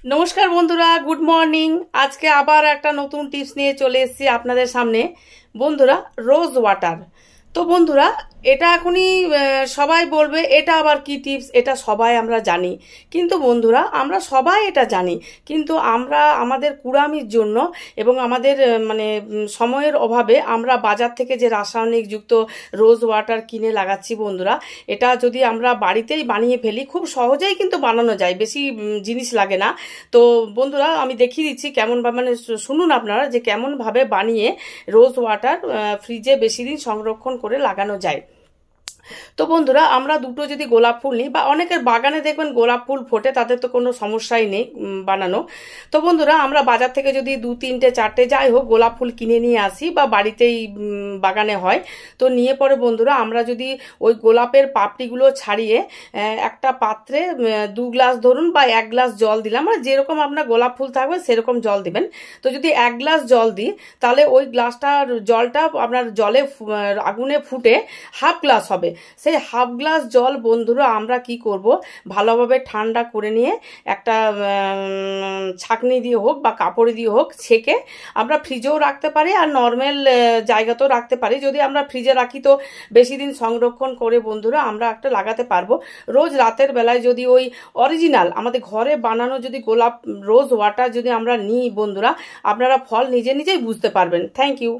নমস্কার বন্ধুরা, good morning. আজকে আবার একটা নতুন টিপস নিয়ে চলে এসেছি আপনাদের সামনে। বন্ধুরা, রোজ ওয়াটার। তো বন্ধুরা, এটা এখনই সবাই বলবে এটা আবার কি টিপস, এটা সবাই আমরা জানি। কিন্তু বন্ধুরা, আমরা সবাই এটা জানি, কিন্তু আমরা আমাদের কুড়ামির জন্য এবং আমাদের সময়ের অভাবে আমরা বাজার থেকে যে রাসায়নিক যুক্ত রোজ ওয়াটার কিনে লাগাচ্ছি। বন্ধুরা, এটা যদি আমরা বাড়িতেই বানিয়ে ফেলি, খুব সহজেই কিন্তু বানানো যায়, বেশি জিনিস লাগে না। তো বন্ধুরা, আমি দেখিয়ে দিচ্ছি কেমন শুনুন আপনারা যে কেমনভাবে বানিয়ে রোজ ওয়াটার ফ্রিজে বেশি দিন সংরক্ষণ করে লাগানো যায়। তো বন্ধুরা, আমরা দুটো যদি গোলাপ ফুল নিই, বা অনেকের বাগানে দেখবেন গোলাপ ফুল ফোটে, তাদের তো কোনো সমস্যাই নেই বানানো। তো বন্ধুরা, আমরা বাজার থেকে যদি 2, 3, 4টে যাই হোক গোলাপ ফুল কিনে নিয়ে আসি, বা বাড়িতেই বাগানে হয়, তো নিয়ে পরে বন্ধুরা আমরা যদি ওই গোলাপের পাপড়িগুলো ছাড়িয়ে একটা পাত্রে 2 গ্লাস ধরুন বা 1 গ্লাস জল দিলাম, মানে যেরকম আপনার গোলাপ ফুল থাকবে সেরকম জল দিবেন। তো যদি 1 গ্লাস জল দিই, তাহলে ওই গ্লাসটার জলটা আপনার জলে আগুনে ফুটে 1/2 গ্লাস হবে। সেই 1/2 গ্লাস জল বন্ধুরা আমরা কি করব, ভালোভাবে ঠান্ডা করে নিয়ে একটা ছাঁকনি দিয়ে হোক বা কাপড় দিয়ে হোক ছেঁকে আমরা ফ্রিজেও রাখতে পারি, আর নর্মাল জায়গাতেও রাখতে পারি। যদি আমরা ফ্রিজে রাখি তো বেশি দিন সংরক্ষণ করে বন্ধুরা আমরা একটা লাগাতে পারবো। রোজ রাতের বেলায় যদি ওই অরিজিনাল আমাদের ঘরে বানানো যদি গোলাপ রোজ ওয়াটার যদি আমরা নিই বন্ধুরা, আপনারা ফল নিজে নিজেই বুঝতে পারবেন। Thank you.